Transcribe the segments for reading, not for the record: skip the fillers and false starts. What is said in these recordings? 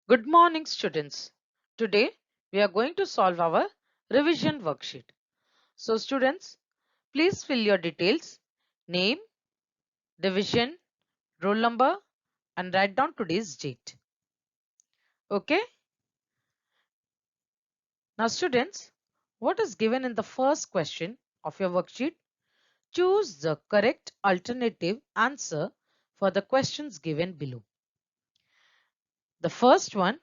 Good morning, students. Today we are going to solve our revision worksheet. So, students, please fill your details, name, division, roll number, and write down today's date. Okay? Now, students, what is given in the first question of your worksheet? Choose the correct alternative answer for the questions given below. The first one,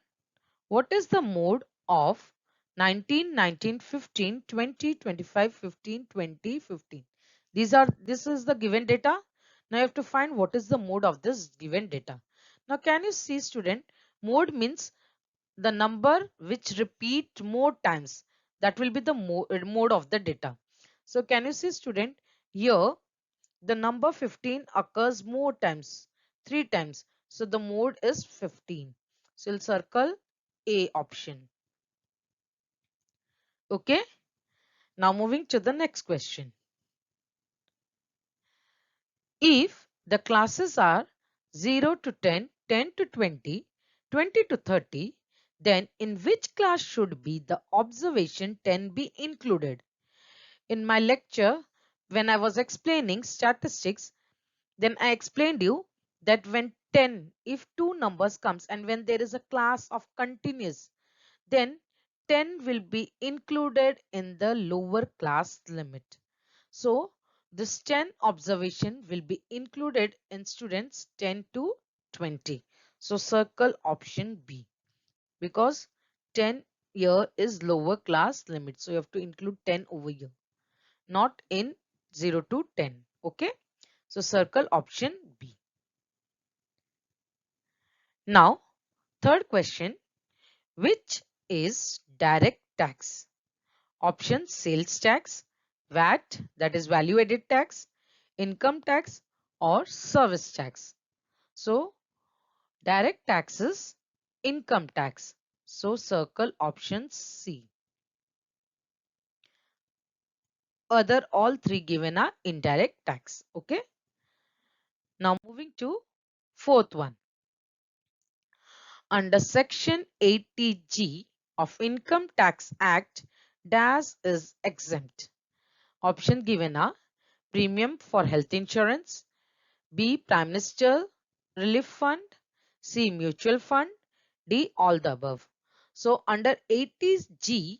what is the mode of 19, 19, 15, 20, 25, 15, 20, 15? This is the given data. Now you have to find what is the mode of this given data. Now can you see, student, mode means the number which repeat more times. That will be the mode of the data. So can you see, student, here the number 15 occurs more times, 3 times. So the mode is 15. So we'll circle A option. Okay. Now moving to the next question. If the classes are 0 to 10, 10 to 20, 20 to 30, then in which class should be the observation 10 be included? In my lecture, when I was explaining statistics, then I explained you that when 10, if two numbers comes and when there is a class of continuous, then 10 will be included in the lower class limit. So this 10 observation will be included in students 10 to 20. So circle option B, because 10 here is lower class limit. So you have to include 10 over here, not in 0 to 10. Okay. So circle option B. Now, third question, which is direct tax? Option sales tax, VAT, that is value added tax, income tax, or service tax. So direct taxes, income tax. So circle option C. Other all three given are indirect tax. Okay. Now moving to fourth one. Under section 80G of Income Tax Act, DAS is exempt. Option given are premium for health insurance, B. Prime Minister Relief Fund, C. Mutual Fund, D. All the above. So under 80G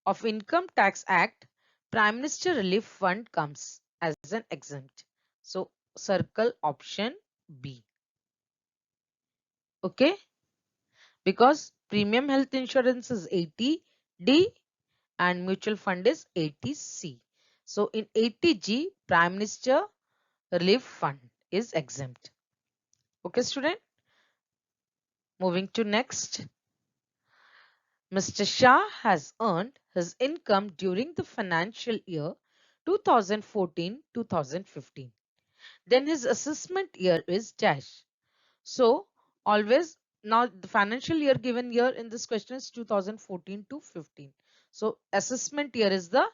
of Income Tax Act, Prime Minister Relief Fund comes as an exempt. So circle option B. Okay, because premium health insurance is 80D and mutual fund is 80C. So in 80G, Prime Minister Relief Fund is exempt. Okay, student. Moving to next. Mr. Shah has earned his income during the financial year 2014-2015. Then his assessment year is dash. So always, now the financial year given here in this question is 2014 to 15. So assessment year is the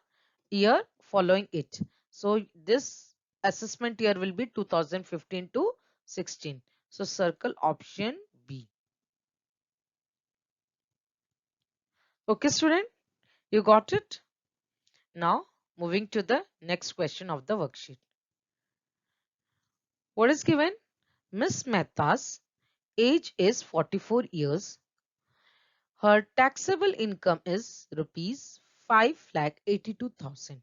year following it. So this assessment year will be 2015 to 16. So circle option B. Okay, student, you got it? Now moving to the next question of the worksheet. What is given? Miss Mehta's age is 44 years. Her taxable income is rupees 5,82,000.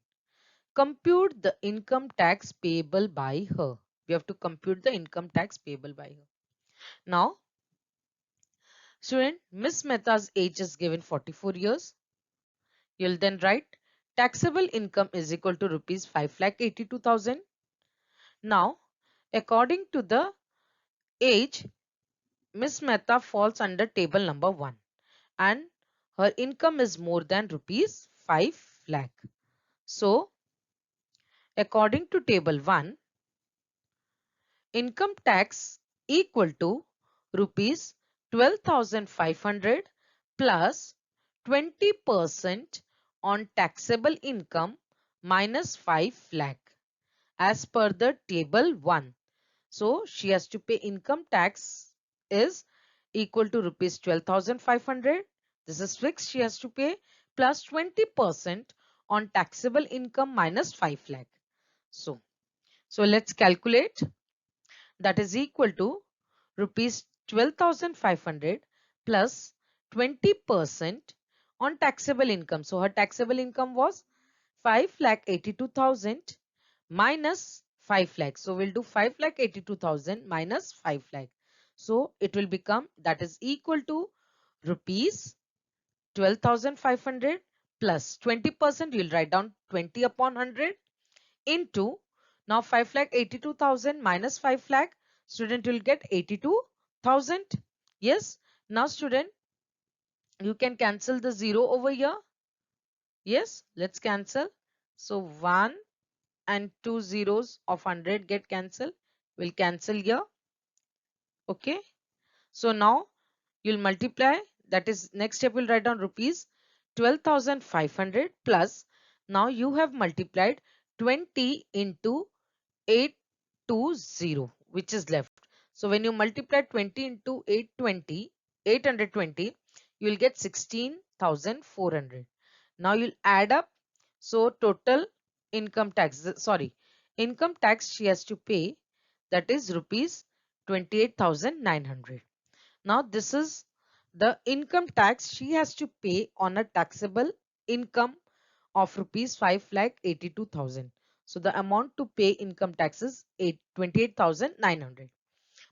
Compute the income tax payable by her. We have to compute the income tax payable by her. Now, student, Miss Mehta's age is given 44 years. You'll then write taxable income is equal to rupees 5,82,000. Now, according to the age, Miss Mehta falls under table number 1 and her income is more than rupees 5 lakh. So, according to table 1, income tax equal to rupees 12,500 plus 20% on taxable income minus 5 lakh as per the table 1. So she has to pay income tax is equal to rupees 12,500. This is fixed, she has to pay, plus 20% on taxable income minus 5 lakh. So let's calculate. That is equal to rupees 12,500 plus 20% on taxable income. So her taxable income was 5,82,000 minus 5 lakh. So we'll do 5,82,000 minus 5 lakh. So it will become, that is equal to rupees 12,500 plus 20%, you'll write down 20 upon 100 into, now 5,82,000 minus 5 lakh, student will get 82,000. Yes. Now student, you can cancel the 0 over here. Yes, let's cancel. So 1 and 2 zeros of 100 get cancelled. We'll cancel here. Okay. So now you'll multiply. That is, next step we'll write down rupees 12,500 plus. Now you have multiplied 20 into 820, which is left. So when you multiply 20 into 820, you will get 16,400. Now you'll add up. So total income tax, income tax she has to pay, that is rupees 28,900. Now this is the income tax she has to pay on a taxable income of rupees 5,82,000. So the amount to pay income tax is 28,900.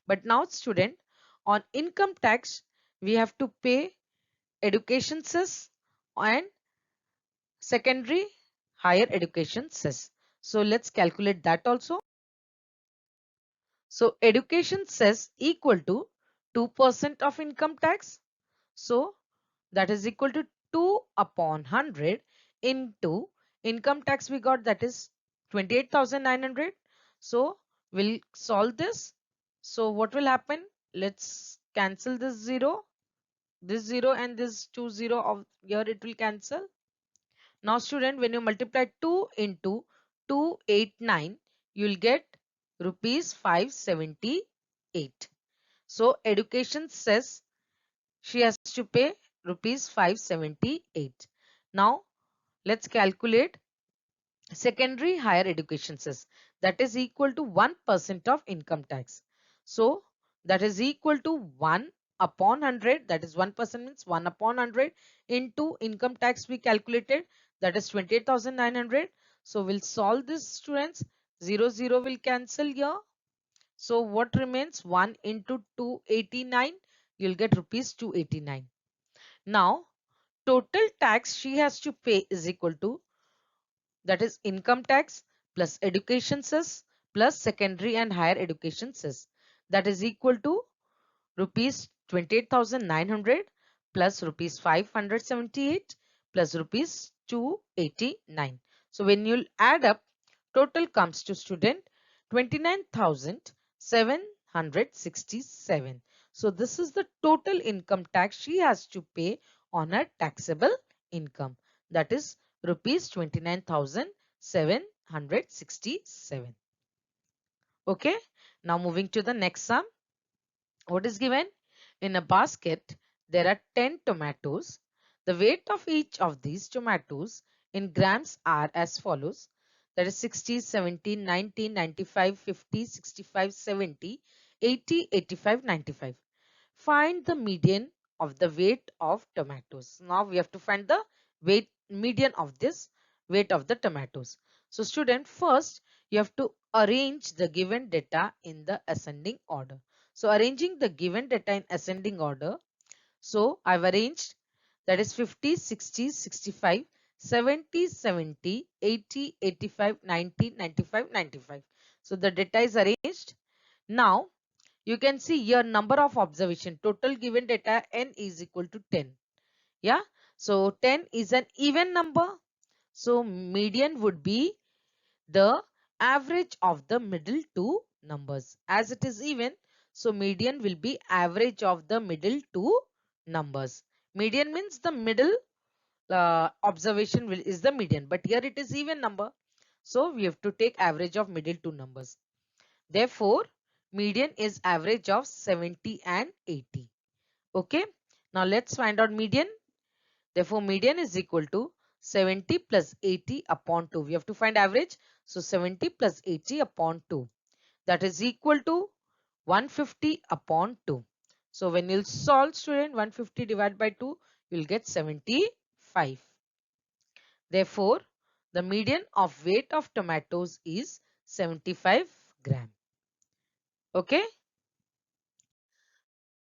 But now student, on income tax we have to pay education cess and secondary higher education cess. So let's calculate that also. So education cess equal to 2% of income tax. So that is equal to 2 upon 100 into income tax we got, that is 28,900. So we'll solve this. So what will happen? Let's cancel this 0 and this 20 of here, it will cancel. Now student, when you multiply 2 into 289, you will get rupees 578. So education cess she has to pay rupees 578. Now let's calculate secondary higher education cess, that is equal to 1% of income tax. So that is equal to 1 upon 100, that is 1% means 1 upon 100 into income tax we calculated, that is 28,900. So we'll solve this students. 0 will cancel here. So what remains? 1 into 289, you'll get rupees 289. Now total tax she has to pay is equal to, that is income tax plus education cess plus secondary and higher education cess, that is equal to rupees 28,900 plus rupees 578 plus rupees 289. So when you add up, total comes to student 29,767. So this is the total income tax she has to pay on her taxable income, that is rupees 29,767. Okay. Now moving to the next sum. What is given? In a basket, there are 10 tomatoes. The weight of each of these tomatoes in grams are as follows. That is 60, 70, 90, 95, 50, 65, 70, 80, 85, 95. Find the median of the weight of tomatoes. Now we have to find the median of this weight of the tomatoes. So student, first you have to arrange the given data in the ascending order. So arranging the given data in ascending order. So I've arranged, that is 50, 60, 65, 70, 70, 80, 85, 90, 95, 95. So the data is arranged. Now you can see here number of observation. Total given data n is equal to 10. Yeah. So 10 is an even number. So median would be the average of the middle two numbers. As it is even, so median will be average of the middle two numbers. Median means the middle observation is the median, but here it is even number. So we have to take average of middle two numbers. Therefore, median is average of 70 and 80. Okay. Now let's find out median. Therefore, median is equal to 70 plus 80 upon 2. We have to find average. So 70 plus 80 upon 2. That is equal to 150 upon 2. So when you'll solve, student, 150 divided by 2, you'll get 75. Therefore, the median of weight of tomatoes is 75 gram. Okay.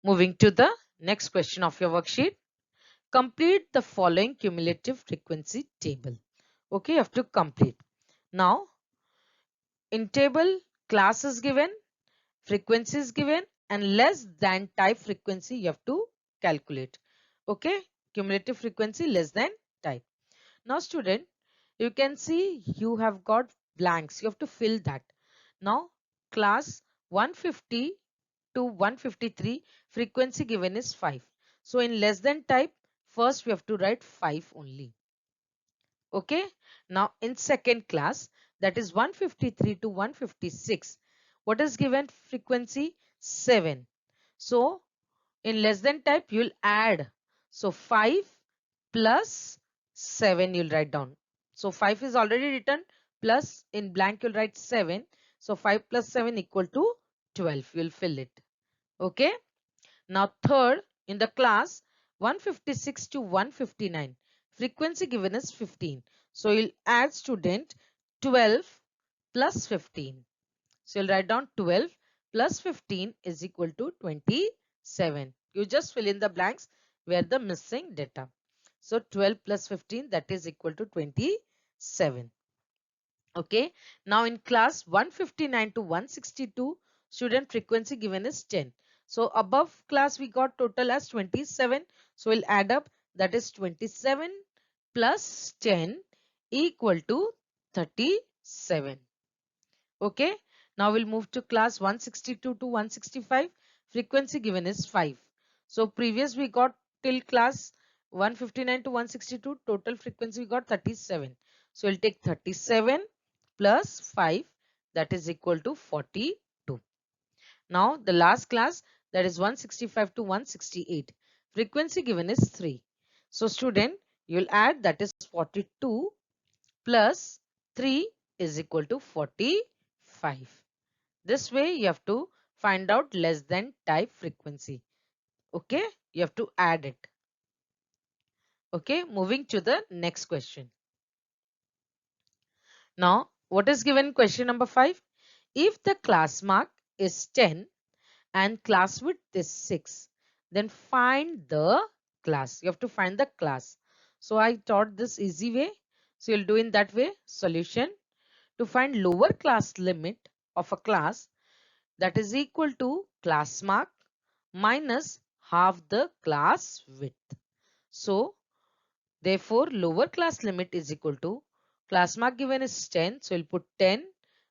Moving to the next question of your worksheet. Complete the following cumulative frequency table. Okay, you have to complete. Now, in table, class is given, frequency is given, and less than type frequency you have to calculate. Okay, cumulative frequency less than type. Now, student, you can see you have got blanks. You have to fill that. Now, class 150 to 153, frequency given is 5. So, in less than type, first we have to write 5 only. Okay. Now, in second class, that is 153 to 156. What is given frequency? 7. So, in less than type, you'll add. So, 5 plus 7 you'll write down. So, 5 is already written, plus in blank you'll write 7. So, 5 plus 7 equal to 12. You'll fill it. Okay. Now, third, in the class 156 to 159, frequency given is 15. So, you'll add, student, 12 plus 15. So, you'll write down 12 plus 15 is equal to 27. You just fill in the blanks where the missing data. So, 12 plus 15, that is equal to 27. Okay. Now, in class 159 to 162, student frequency given is 10. So, above class we got total as 27. So, we'll add up, that is 27 plus 10 equal to 37. Okay. Now, we'll move to class 162 to 165. Frequency given is 5. So, previous we got till class 159 to 162. Total frequency we got 37. So, we'll take 37 plus 5, that is equal to 42. Now, the last class, that is 165 to 168. Frequency given is 3. So, student, you'll add, that is 42 plus 3 is equal to 45. This way you have to find out less than type frequency. Okay, you have to add it. Okay, moving to the next question. Now, what is given question number 5? If the class mark is 10 and class width is 6, then find the class. You have to find the class. So, I taught this easy way. So, you'll do in that way. Solution: to find lower class limit of a class, that is equal to class mark minus half the class width. So, therefore, lower class limit is equal to class mark given is 10. So, we'll put 10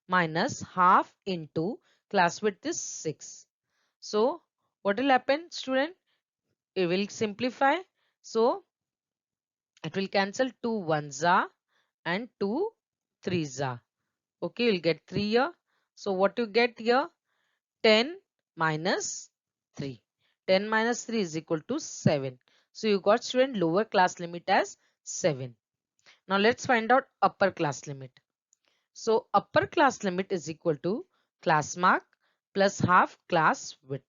minus half into class width is 6. So, what will happen, student? It will simplify. So, it will cancel 2 ones are and 2 threes are. Okay, you'll get 3 here. So, what you get here? 10 minus 3. 10 minus 3 is equal to 7. So, you got, student, lower class limit as 7. Now, let's find out upper class limit. So, upper class limit is equal to class mark plus half class width.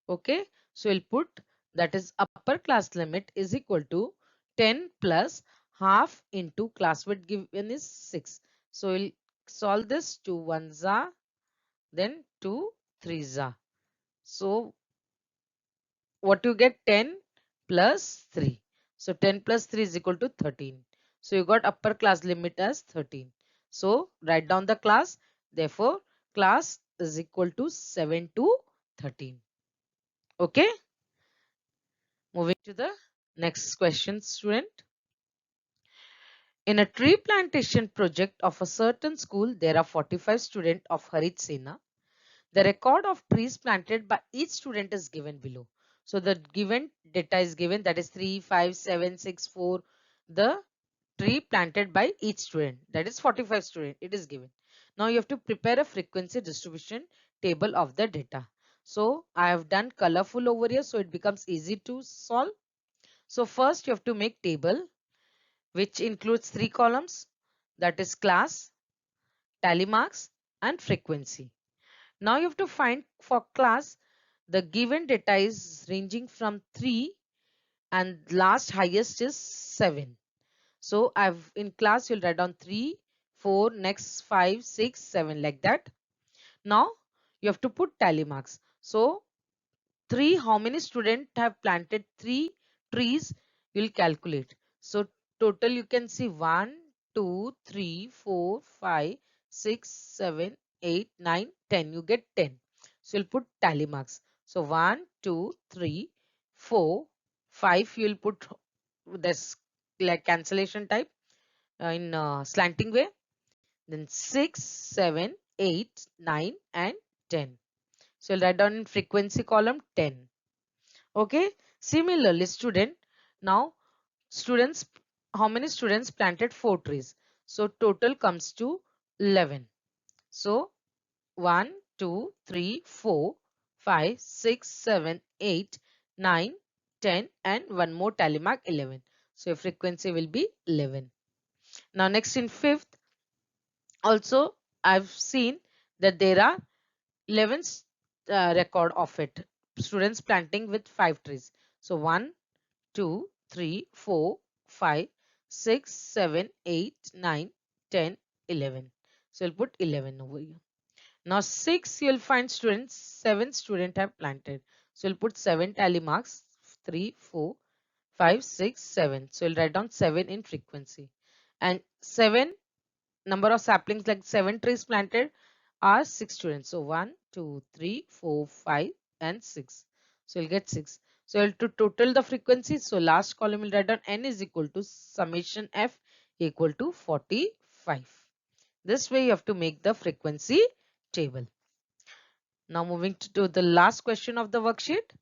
Okay. So, we'll put, that is upper class limit is equal to 10 plus half into class width given is 6. So, we'll solve this. 2 ones are, then 2 threes are. So, what you get? 10 plus 3. So, 10 plus 3 is equal to 13. So, you got upper class limit as 13. So, write down the class. Therefore, class is equal to 7 to 13. Okay. Moving to the next question, student. In a tree plantation project of a certain school, there are 45 students of Harit Sena. The record of trees planted by each student is given below. So the given data is given, that is 3, 5, 7, 6, 4. The tree planted by each student, that is 45 students, it is given. Now you have to prepare a frequency distribution table of the data. So I have done colorful over here, so it becomes easy to solve. So first you have to make table which includes 3 columns, that is class, tally marks and frequency. Now you have to find for class the given data is ranging from 3 and last highest is 7. So I've in class you'll write down 3, 4, next 5, 6, 7 like that. Now you have to put tally marks. So 3, how many students have planted 3 trees? You'll calculate. So total you can see 1, 2, 3, 4, 5, 6, 7, 8, 9, 10. You get 10. So you'll put tally marks. So 1, 2, 3, 4, 5. You'll put this like cancellation type in slanting way. Then 6, 7, 8, 9 and 10. So you'll write down in frequency column 10. Okay. Similarly, now students, how many students planted 4 trees? So total comes to 11. So 1, 2, 3, 4, 5, 6, 7, 8, 9, 10 and one more tally mark 11. So your frequency will be 11. Now next in fifth, also I've seen that there are 11 record of it. Students planting with 5 trees. So 1, 2, 3, 4, 5, 6, 7, 8, 9, 10, 11. So you'll put 11 over here. Now 6 you'll find students, 7 students have planted. So you'll put 7 tally marks, 3, 4, 5, 6, 7. So you'll write down 7 in frequency. And 7 number of saplings like 7 trees planted are 6 students. So 1, 2, 3, 4, 5 and 6. So you'll get 6. So you'll to total the frequency. So last column will write down n is equal to summation f equal to 45. This way you have to make the frequency table. Now moving to the last question of the worksheet.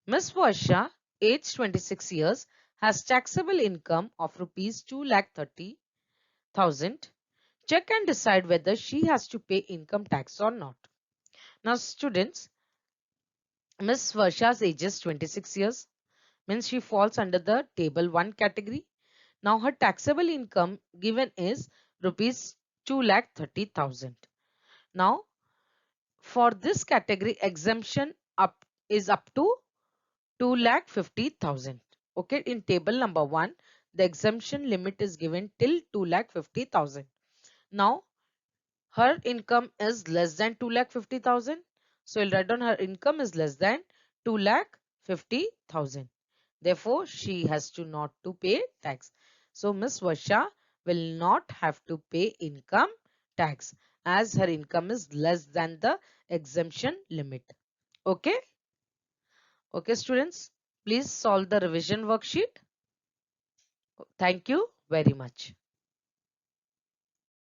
Miss Varsha, age 26 years, has taxable income of rupees 2,30,000. Check and decide whether she has to pay income tax or not. Now students, Miss Varsha's age is 26 years, means she falls under the table 1 category. Now her taxable income given is rupees 2,30,000. Now for this category exemption is up to 2,50,000. Okay, in table number 1 the exemption limit is given till 2,50,000. Now her income is less than 2,50,000. So you'll write down her income is less than 2,50,000. Therefore, she has to not to pay tax. So Miss Varsha will not have to pay income tax as her income is less than the exemption limit. Okay. Okay, students, please solve the revision worksheet. Thank you very much.